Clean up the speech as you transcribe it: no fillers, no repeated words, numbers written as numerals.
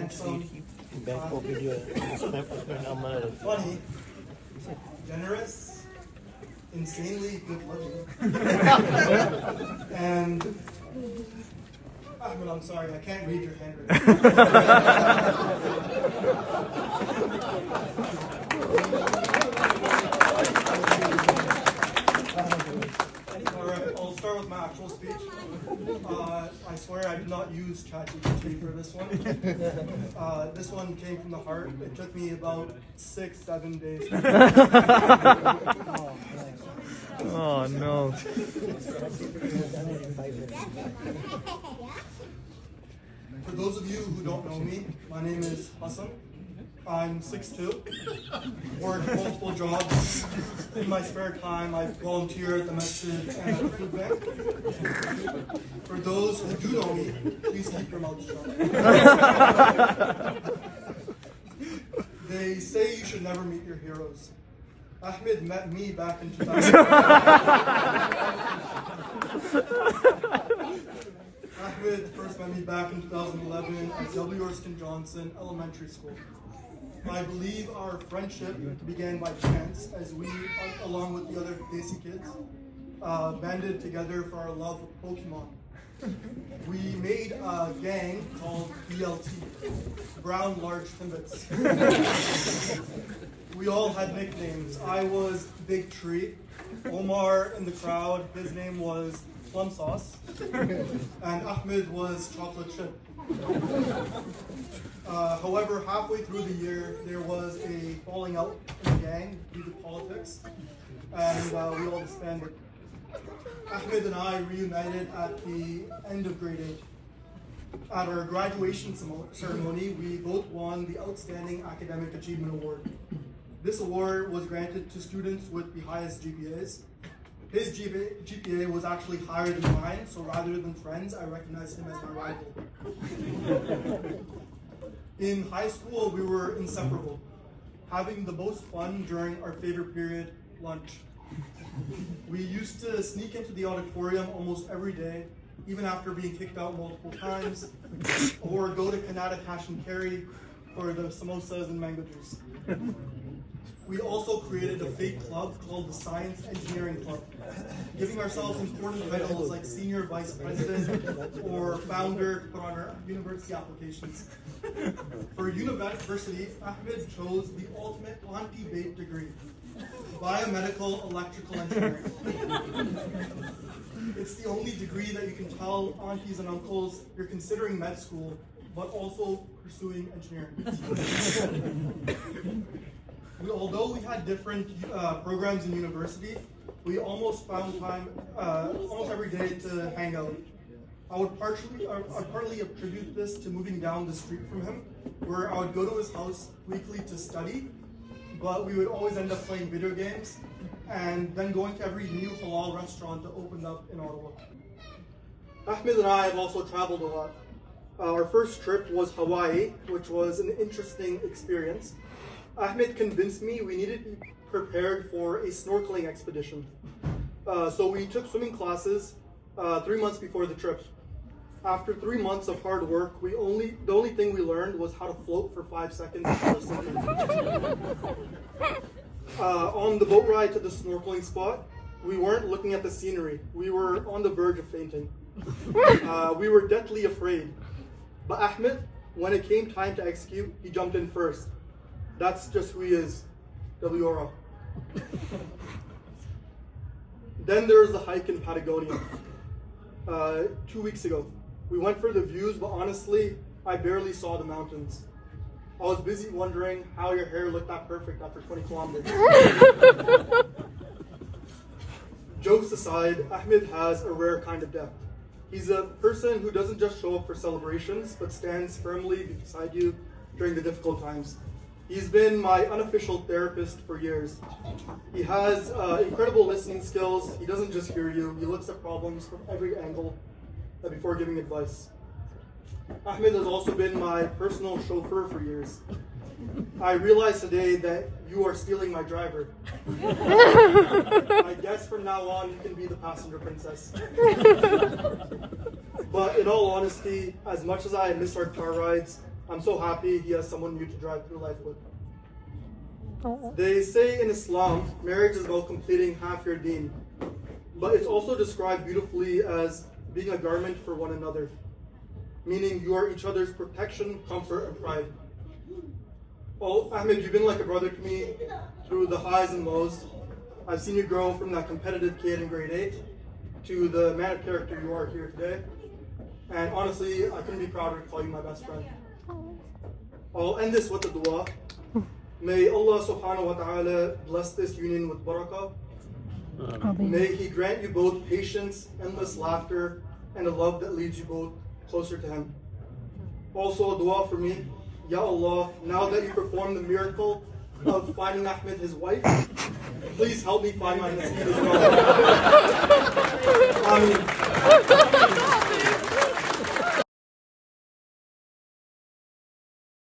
handsome, funny, generous, insanely good looking. And Ahmad, I'm sorry, I can't read your handwriting. Alright, I'll start with my actual speech. I swear I did not use ChatGPT for this one. This one came from the heart. It took me about 6-7 days. Oh no. For those of you who don't know me, my name is Hassan. I'm 6'2", work multiple jobs. In my spare time, I volunteer at the masjid and at the food bank. For those who do know me, please keep your mouths shut. They say you should never meet your heroes. Ahmed met me back in 2011. Ahmed first met me back in 2011 at W. Erskine Johnson Elementary School. I believe our friendship began by chance as we, along with the other Desi kids, banded together for our love of Pokemon. We made a gang called BLT, Brown Large Timbits. We all had nicknames. I was Big Tree. Omar in the crowd, his name was Plum Sauce. And Ahmed was Chocolate Chip. However, halfway through the year, there was a falling out in the gang due to politics, and we all disbanded. Ahmed and I reunited at the end of grade 8. At our graduation ceremony, we both won the Outstanding Academic Achievement Award. This award was granted to students with the highest GPAs. His GPA was actually higher than mine, so rather than friends, I recognized him as my rival. In high school, we were inseparable, having the most fun during our favorite period, lunch. We used to sneak into the auditorium almost every day, even after being kicked out multiple times, or go to Kannada Cash and Carry for the samosas and mango juice. We also created a fake club called the Science Engineering Club, giving ourselves important titles like Senior Vice President or Founder to put on our university applications. For university, Ahmed chose the ultimate anti-bait degree, Biomedical Electrical Engineering. It's the only degree that you can tell aunties and uncles you're considering med school, but also pursuing engineering. Although we had different programs in university, we almost found time almost every day to hang out. I would partly attribute this to moving down the street from him, where I would go to his house weekly to study, but we would always end up playing video games and then going to every new halal restaurant that opened up in Ottawa. Ahmed and I have also traveled a lot. Our first trip was Hawaii, which was an interesting experience. Ahmed convinced me we needed to be prepared for a snorkeling expedition. So we took swimming classes 3 months before the trip. After 3 months of hard work, the only thing we learned was how to float for 5 seconds. On the boat ride to the snorkeling spot, we weren't looking at the scenery. We were on the verge of fainting. We were deathly afraid. But Ahmed, when it came time to execute, he jumped in first. That's just who he is, WRO. Then there was the hike in Patagonia. 2 weeks ago. We went for the views, but honestly, I barely saw the mountains. I was busy wondering how your hair looked that perfect after 20 kilometers. Jokes aside, Ahmed has a rare kind of depth. He's a person who doesn't just show up for celebrations, but stands firmly beside you during the difficult times. He's been my unofficial therapist for years. He has incredible listening skills. He doesn't just hear you, he looks at problems from every angle before giving advice. Ahmed has also been my personal chauffeur for years. I realize today that you are stealing my driver. I guess from now on you can be the passenger princess. But in all honesty, as much as I miss our car rides, I'm so happy he has someone new to drive through life with. They say in Islam, marriage is about completing half your deen, but it's also described beautifully as being a garment for one another, meaning you are each other's protection, comfort, and pride. Oh, Ahmed, you've been like a brother to me through the highs and lows. I've seen you grow from that competitive kid in grade 8 to the man of character you are here today. And honestly, I couldn't be prouder to call you my best friend. I'll end this with a dua. May Allah subhanahu wa ta'ala bless this union with barakah. May He grant you both patience, endless laughter, and a love that leads you both closer to Him. Also a dua for me. Ya Allah, now that you performed the miracle of finding Ahmed his wife, please help me find my nasib as well. Ameen.